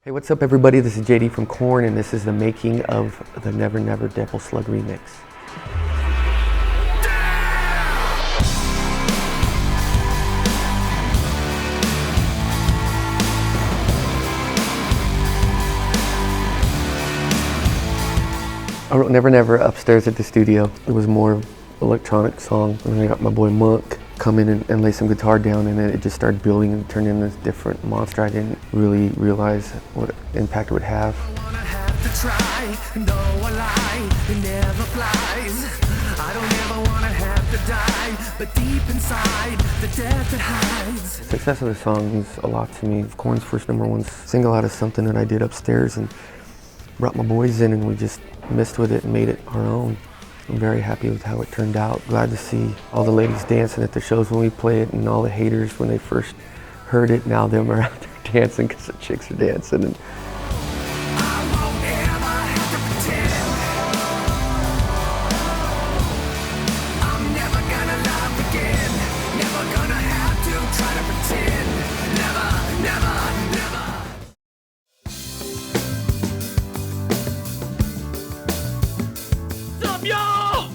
Hey, what's up everybody? This is JD from Korn, and this is the making of the Never Never DevilSlug remix. I wrote Never Never upstairs at the studio. It was more electronic song, and then I got my boy Monk come in and lay some guitar down, and then it just started building and turned into this different monster. I didn't really realize what impact it would have. The success of the song means a lot to me. Korn's first #1 single out of something that I did upstairs and brought my boys in, and we just messed with it and made it our own. I'm very happy with how it turned out. Glad to see all the ladies dancing at the shows when we play it, and all the haters when they first heard it. Now them are out there dancing because the chicks are dancing. And y'all!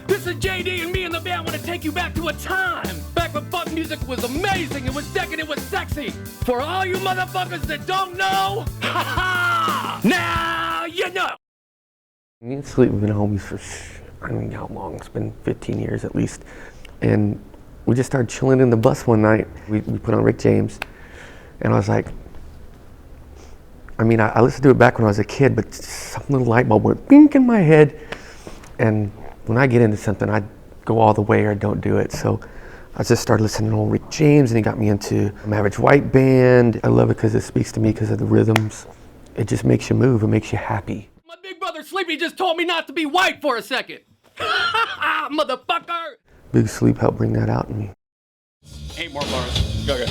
This is JD, and me and the band want to take you back to a time back when funk music was amazing, it was decadent, it was sexy. For all you motherfuckers that don't know, ha ha! Now you know! me and Sleep have been homies for, I don't know how long, it's been 15 years at least. And we just started chilling in the bus one night. We put on Rick James, and I was like, I mean, I listened to it back when I was a kid, but some little light bulb went bink in my head. And when I get into something, I go all the way or don't do it. So I just started listening to old Rick James, and he got me into Average White Band. I love it because it speaks to me because of the rhythms. It just makes you move, it makes you happy. My big brother Sleepy just told me not to be white for a second. Motherfucker! Big Sleep helped bring that out in me. 8 more bars. Go, go.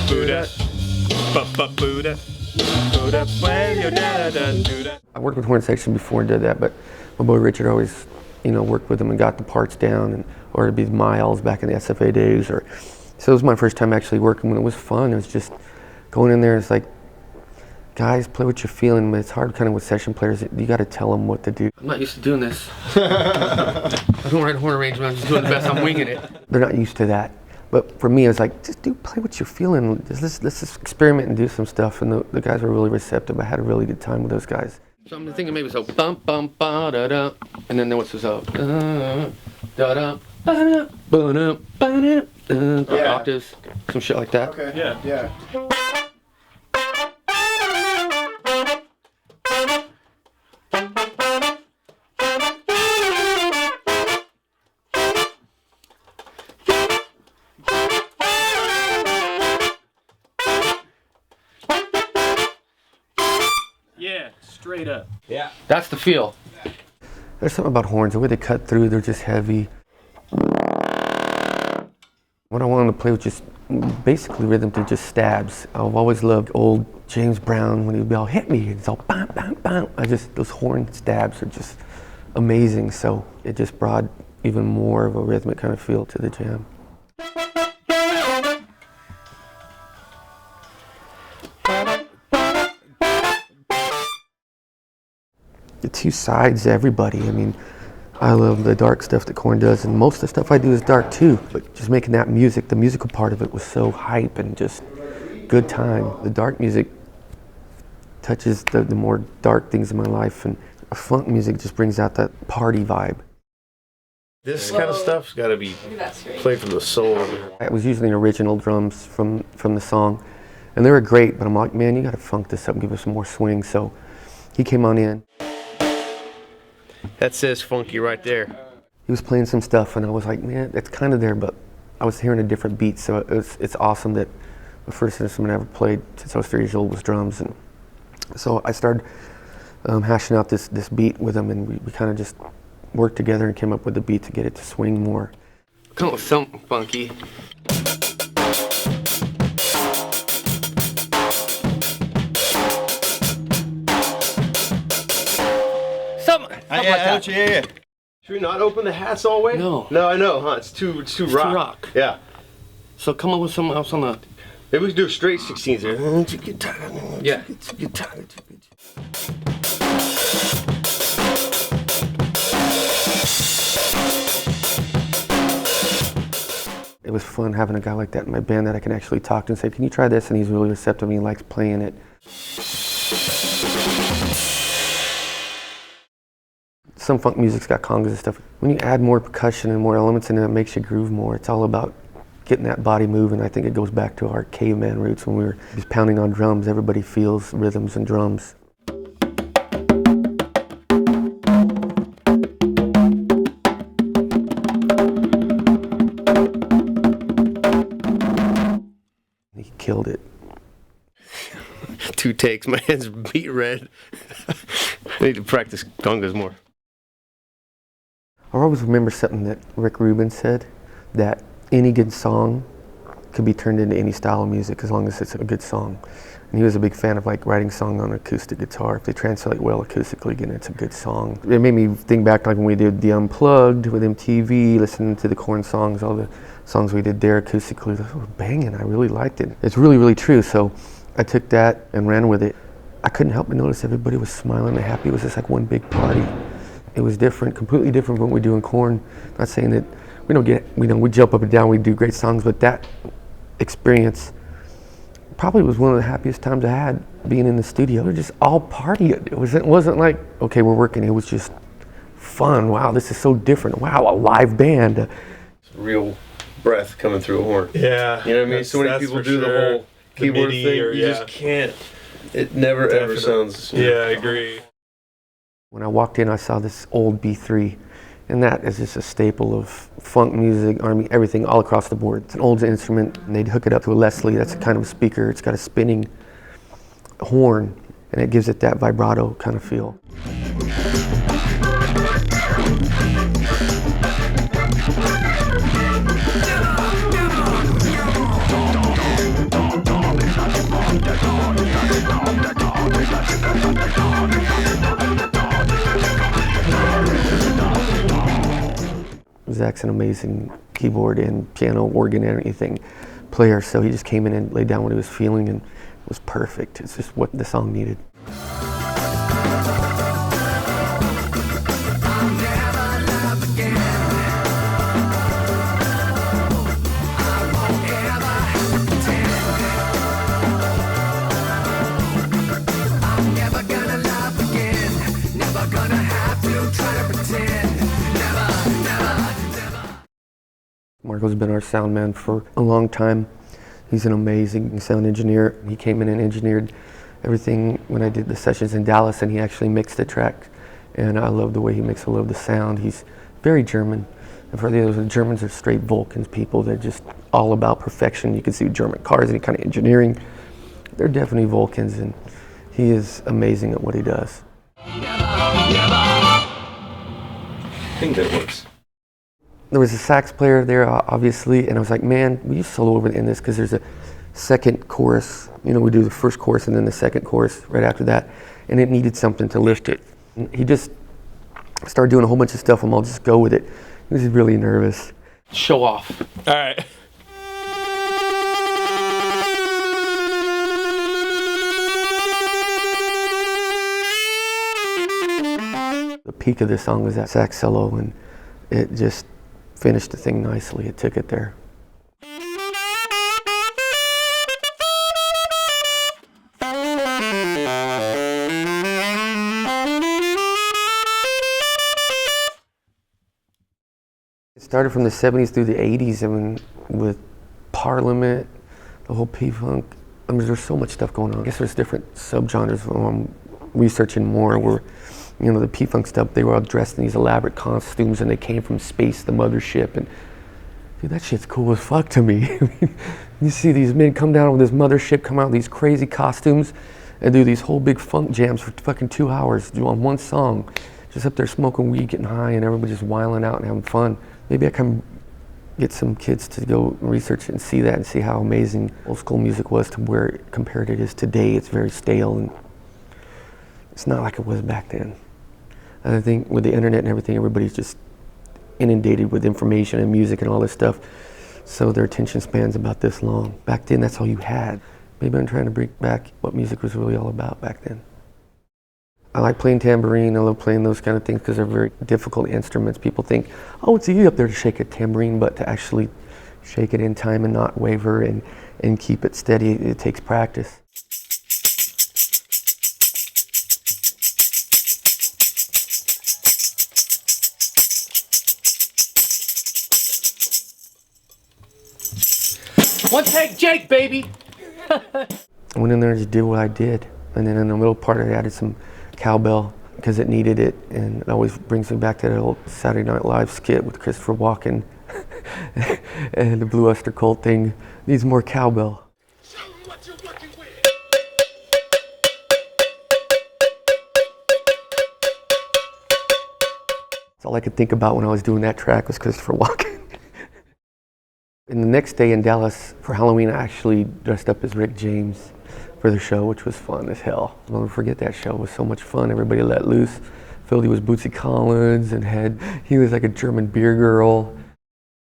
Buddha. Buddha. I worked with horn section before and did that, but my boy Richard always, worked with them and got the parts down, or it'd be Miles back in the SFA days, so it was my first time actually working when it was fun. It was just going in there. It's like, guys, play what you're feeling, but it's hard kind of with session players. You got to tell them what to do. I'm not used to doing this. I don't write horn arrangement. I'm just doing the best. I'm winging it. They're not used to that. But for me, it was like, just play what you're feeling. Let's just experiment and do some stuff. And the guys were really receptive. I had a really good time with those guys. So I'm thinking maybe so bum bum ba da da, and then there was so da da ba da ba da ba da octaves, some shit like that. Okay. Yeah. Yeah, straight up. Yeah. That's the feel. There's something about horns, the way they cut through, they're just heavy. What I wanted to play was just basically rhythm through just stabs. I've always loved old James Brown when he'd be all, hit me, it's all bam, bam, bam. Those horn stabs are just amazing, so it just brought even more of a rhythmic kind of feel to the jam. The two sides to everybody. I mean, I love the dark stuff that Korn does, and most of the stuff I do is dark too, but just making that music, the musical part of it was so hype and just good time. The dark music touches the more dark things in my life, and funk music just brings out that party vibe. This kind of stuff's got to be played from the soul. I was using the original drums from the song, and they were great, but I'm like, man, you gotta funk this up and give us some more swing, so he came on in. That says funky right there. He was playing some stuff, and I was like, man, it's kind of there, but I was hearing a different beat, so it's awesome that the first instrument I ever played since I was 3 years old was drums, and so I started hashing out this beat with him, and we kind of just worked together and came up with the beat to get it to swing more. Come up with something funky. Yeah. Should we not open the hats all the way? No. No, I know, huh? It's too rock. Too rock. Yeah. So come up with something else on the Maybe we could do a straight 16s there. Yeah. It was fun having a guy like that in my band that I can actually talk to and say, can you try this? And he's really receptive and he likes playing it. Some funk music's got congas and stuff. When you add more percussion and more elements in it, it makes you groove more. It's all about getting that body moving. I think it goes back to our caveman roots when we were just pounding on drums. Everybody feels rhythms and drums. He killed it. 2 takes, my hands beat red. I need to practice congas more. I always remember something that Rick Rubin said, that any good song could be turned into any style of music as long as it's a good song. And he was a big fan of like writing songs on acoustic guitar. If they translate well acoustically, again, it's a good song. It made me think back like when we did the Unplugged with MTV, listening to the Korn songs, all the songs we did there acoustically. They were banging, I really liked it. It's really, really true. So I took that and ran with it. I couldn't help but notice everybody was smiling and happy. It was just like one big party. It was different, completely different from what we do in Korn. Not saying that we jump up and down, we do great songs, but that experience probably was one of the happiest times I had being in the studio. We were just all partying. It wasn't like, okay, we're working. It was just fun. Wow, this is so different. Wow, a live band. Real breath coming through a horn. Yeah. You know what I mean? So many people do the whole keyboard thing. You just can't. It never ever sounds. Yeah, I agree. When I walked in, I saw this old B3, and that is just a staple of funk music, R&B, everything all across the board. It's an old instrument, and they'd hook it up to a Leslie. That's a kind of a speaker. It's got a spinning horn, and it gives it that vibrato kind of feel. Zach's an amazing keyboard and piano, organ, and anything player, so he just came in and laid down what he was feeling, and it was perfect. It's just what the song needed. Marco's been our sound man for a long time. He's an amazing sound engineer. He came in and engineered everything when I did the sessions in Dallas, and he actually mixed the track. And I love the way he mixed. I love the sound. He's very German. And for the others, the Germans are straight Vulcans people. They're just all about perfection. You can see German cars, any kind of engineering. They're definitely Vulcans, and he is amazing at what he does. I think that works. There was a sax player there, obviously, and I was like, man, will you solo over in this? Because there's a second chorus. You know, we do the first chorus and then the second chorus right after that, and it needed something to lift it. And he just started doing a whole bunch of stuff, and I'll just go with it. He was really nervous. Show off. All right. The peak of the song was that sax solo, and it just finished the thing nicely. It took it there. It started from the 70s through the 80s, I mean, with Parliament, the whole P-Funk. I mean, there's so much stuff going on. I guess there's different subgenres I'm researching more where, you know, the P-Funk stuff, they were all dressed in these elaborate costumes, and they came from space, the mothership, and dude, that shit's cool as fuck to me. You see these men come down with this mothership, come out with these crazy costumes, and do these whole big funk jams for fucking 2 hours, do on one song, just up there smoking weed, getting high, and everybody just wiling out and having fun. Maybe I can get some kids to go research it and see that and see how amazing old school music was to where compared it is today. It's very stale, and it's not like it was back then. And I think with the internet and everything, everybody's just inundated with information and music and all this stuff. so their attention span's about this long. Back then, that's all you had. Maybe I'm trying to bring back what music was really all about back then. I like playing tambourine. I love playing those kind of things because they're very difficult instruments. People think, oh, it's easy up there to shake a tambourine, but to actually shake it in time and not waver and keep it steady, it takes practice. One take Jake, baby! I went in there and just did what I did. And then in the middle part, I added some cowbell because it needed it. And it always brings me back to that old Saturday Night Live skit with Christopher Walken and the Blue Oyster Cult thing. Needs more cowbell. That's all I could think about when I was doing that track was Christopher Walken. And the next day in Dallas, for Halloween, I actually dressed up as Rick James for the show, which was fun as hell. I'll never forget that show. It was so much fun. Everybody let loose. Philly was Bootsy Collins, and he was like a German beer girl.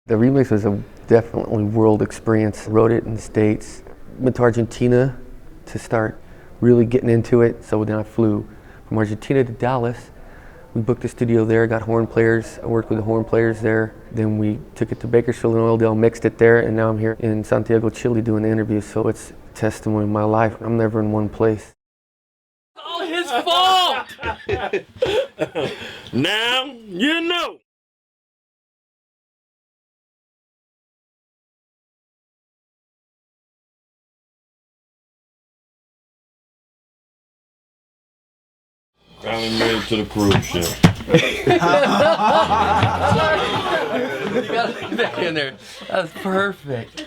The remix was a definitely world experience. I wrote it in the States. Went to Argentina to start really getting into it. So then I flew from Argentina to Dallas. We booked a studio there, got horn players. I worked with the horn players there. Then we took it to Bakersfield and Oildale, mixed it there, and now I'm here in Santiago, Chile doing the interviews. So it's a testimony of my life. I'm never in one place. All his fault! Now you know. Finally made it to the cruise ship. You gotta get back in there. That's perfect.